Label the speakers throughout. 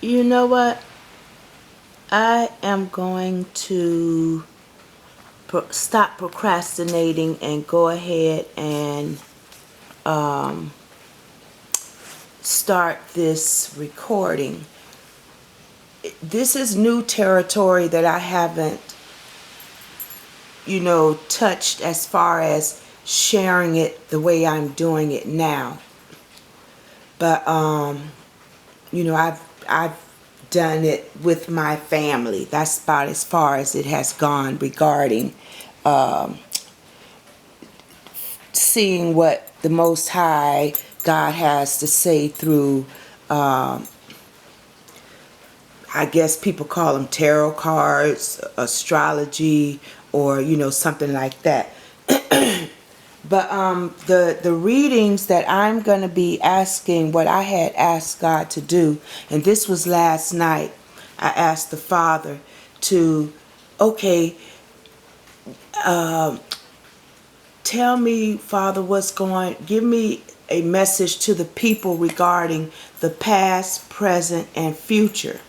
Speaker 1: You know what? I am going to stop procrastinating and go ahead and start this recording. This is new territory that I haven't, touched as far as sharing it the way I'm doing it now. But I've done it with my family. That's about as far as it has gone regarding seeing what the Most High God has to say through, I guess people call them tarot cards, astrology, or something like that. But the readings that I'm going to be asking, what I had asked God to do, and this was last night, I asked the Father to, okay, tell me, Father, give me a message to the people regarding the past, present, and future.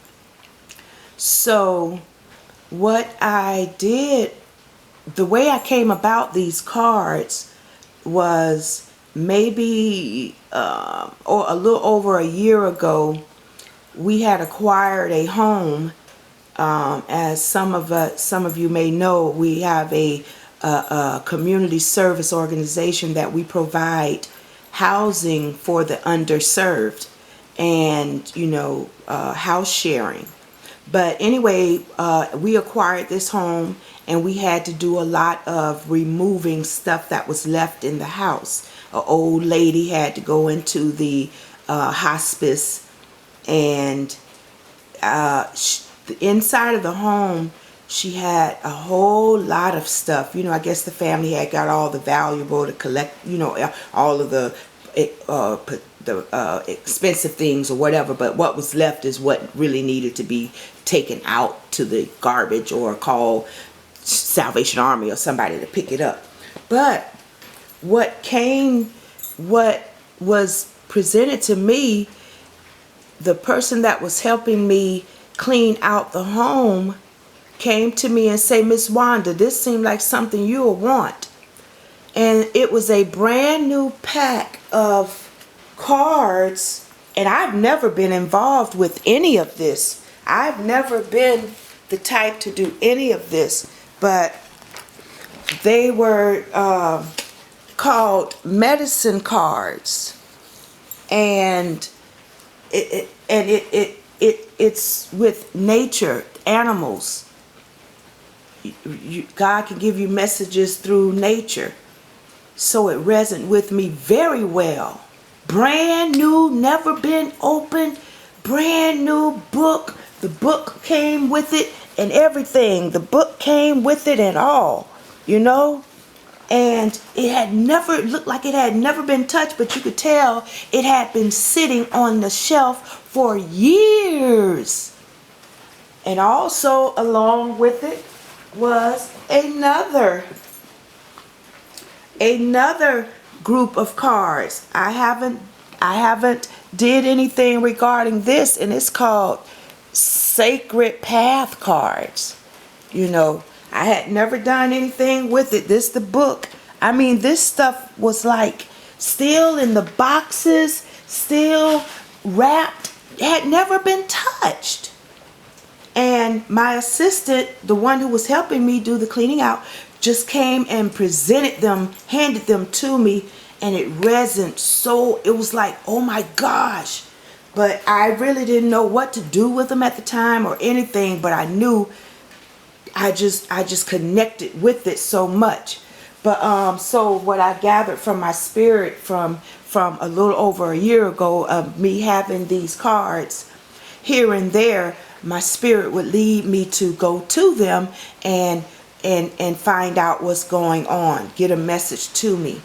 Speaker 1: So what I did, the way I came about these cards was maybe or a little over a year ago. We had acquired a home. As some of you may know, we have a community service organization that we provide housing for the underserved, and house sharing. But anyway, we acquired this home, and we had to do a lot of removing stuff that was left in the house. An old lady had to go into the hospice, and the inside of the home, she had a whole lot of stuff. I guess the family had got all the valuable to collect, all of the expensive things or whatever, but what was left is what really needed to be taken out to the garbage or call Salvation Army or somebody to pick it up. But what was presented to me, the person that was helping me clean out the home came to me and say, Miss Wanda, this seemed like something you'll want. And it was a brand new pack of cards, and I've never been involved with any of this. I've never been the type to do any of this, but they were called medicine cards, and it's with nature, animals. God can give you messages through nature. So it resonated with me very well. Brand new, never been opened, brand new book. The book came with it and everything. The book came with it and all, And it looked like it had never been touched, but you could tell it had been sitting on the shelf for years. And also along with it was another group of cards. I haven't did anything regarding this, and it's called Sacred Path cards. I had never done anything with it. The book. I mean, this stuff was like still in the boxes, still wrapped. It had never been touched. And my assistant, the one who was helping me do the cleaning out, just came and presented them, handed them to me, and it resonated so, it was like, oh my gosh. But I really didn't know what to do with them at the time or anything, but I knew I just connected with it so much. But so what I gathered from my spirit from a little over a year ago of me having these cards here and there, my spirit would lead me to go to them and find out what's going on, get a message to me.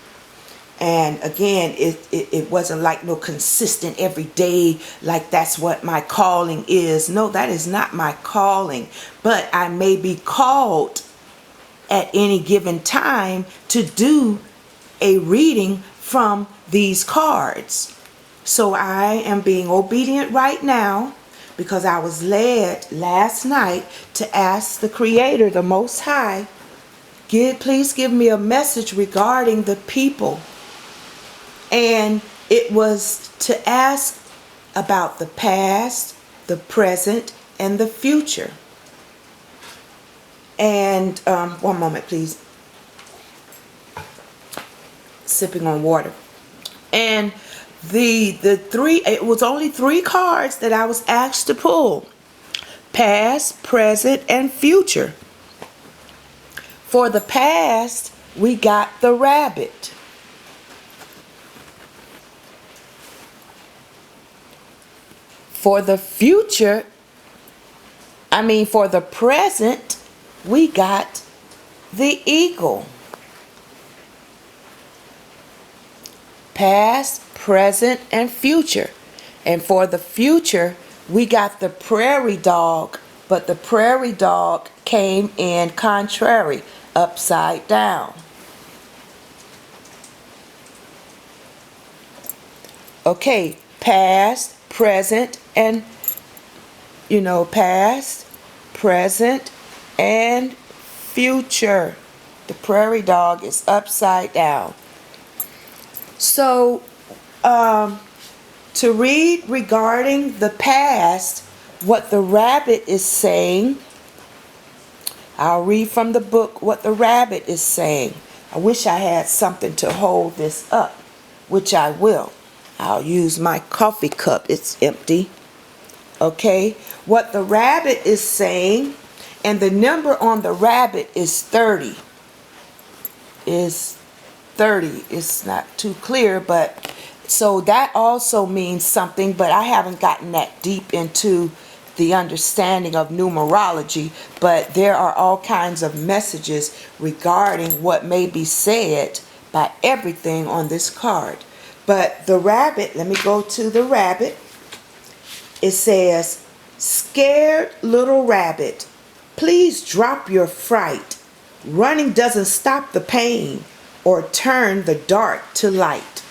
Speaker 1: And again, it wasn't like no consistent every day, like that's what my calling is. No, that is not my calling. But I may be called at any given time to do a reading from these cards. So I am being obedient right now because I was led last night to ask the Creator, the Most High, please give me a message regarding the people. And it was to ask about the past, the present, and the future. And one moment, please. Sipping on water. And the three, it was only 3 cards that I was asked to pull: past, present, and future. For the past, we got the rabbit. For the future, for the present, we got the eagle. Past, present, and future. And for the future, we got the prairie dog, but the prairie dog came in contrary, upside down. Okay, past, present, and past, present, and future. The prairie dog is upside down. So, to read regarding the past, what the rabbit is saying, I'll read from the book what the rabbit is saying. I wish I had something to hold this up, which I will. I'll use my coffee cup. It's empty. Okay, what the rabbit is saying, and the number on the rabbit is 30. Is 30. It's not too clear, but so that also means something, but I haven't gotten that deep into the understanding of numerology, but there are all kinds of messages regarding what may be said by everything on this card. But the rabbit, let me go to the rabbit. It says, "Scared little rabbit, please drop your fright. Running doesn't stop the pain or turn the dark to light."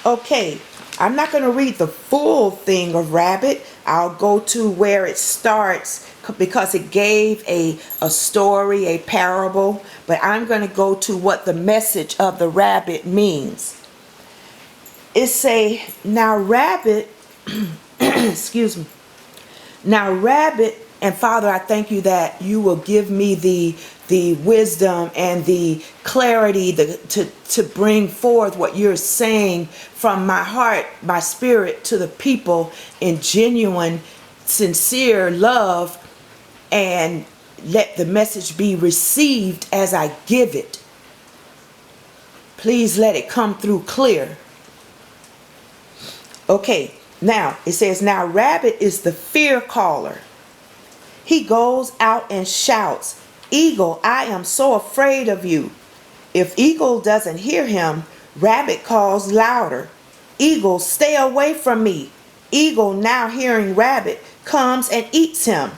Speaker 1: Okay, I'm not going to read the full thing of rabbit. I'll go to where it starts because it gave a story, a parable. But I'm going to go to what the message of the rabbit means. It say, "Now rabbit," excuse me. "Now rabbit," and Father, I thank you that you will give me the wisdom and the clarity to bring forth what you're saying from my heart, my spirit to the people in genuine, sincere love, and let the message be received as I give it. Please let it come through clear. Okay, now it says, "Now rabbit is the fear caller. He goes out and shouts, 'Eagle, I am so afraid of you.' If Eagle doesn't hear him, rabbit calls louder, 'Eagle, stay away from me.' Eagle, now hearing rabbit, comes and eats him.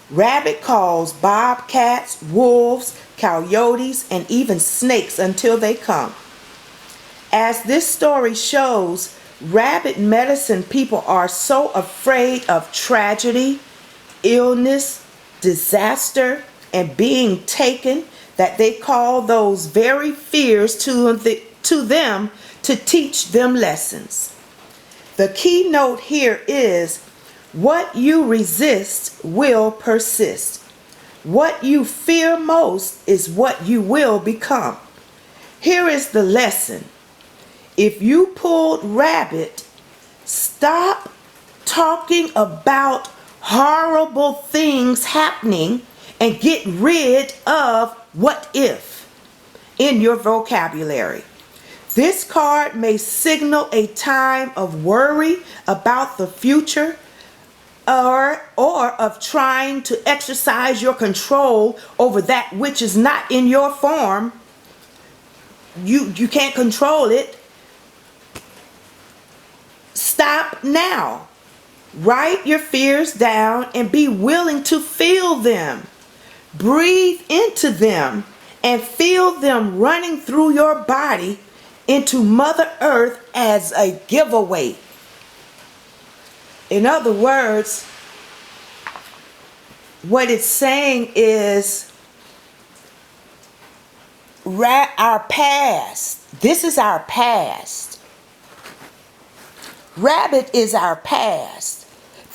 Speaker 1: Rabbit calls bobcats, wolves, coyotes, and even snakes until they come." As this story shows, rabbit medicine people are so afraid of tragedy, illness, disaster, and being taken that they call those very fears to them to teach them lessons. The keynote here is, what you resist will persist. What you fear most is what you will become. Here is the lesson. If you pulled rabbit, stop talking about horrible things happening and get rid of "what if" in your vocabulary. This card may signal a time of worry about the future or of trying to exercise your control over that which is not in your form. You can't control it. Stop now. Write your fears down and be willing to feel them. Breathe into them and feel them running through your body into Mother Earth as a giveaway. In other words, what it's saying is our past. This is our past. Rabbit is our past.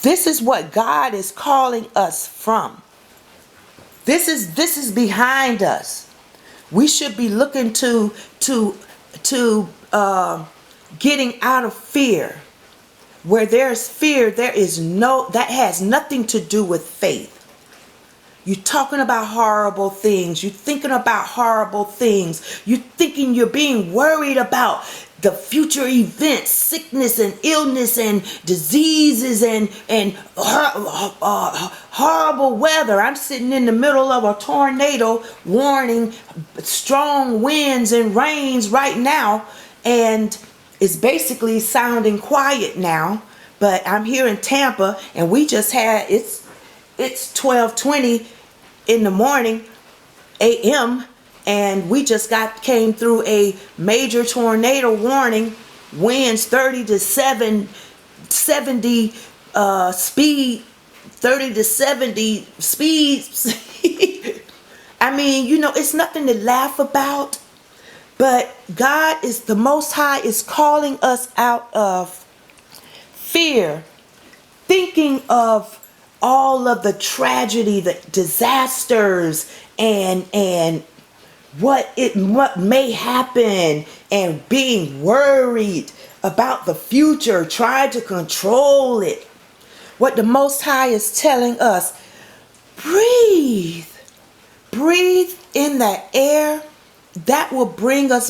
Speaker 1: This is what God is calling us from. This is behind us. We should be looking to getting out of fear. Where there's fear, that has nothing to do with faith. You're talking about horrible things. You're thinking about horrible things. You're thinking, you're being worried about the future events, sickness and illness and diseases and horrible weather. I'm sitting in the middle of a tornado warning, strong winds and rains right now, and it's basically sounding quiet now. But I'm here in Tampa, and we just had it's 12:20 in the morning a.m. and we just came through a major tornado warning, winds 30 to 70 speed, 30 to 70 speeds. I mean, it's nothing to laugh about, but God is the Most High is calling us out of fear, thinking of all of the tragedy, the disasters, and what may happen, and being worried about the future, trying to control it. What the Most High is telling us, breathe in that air that will bring us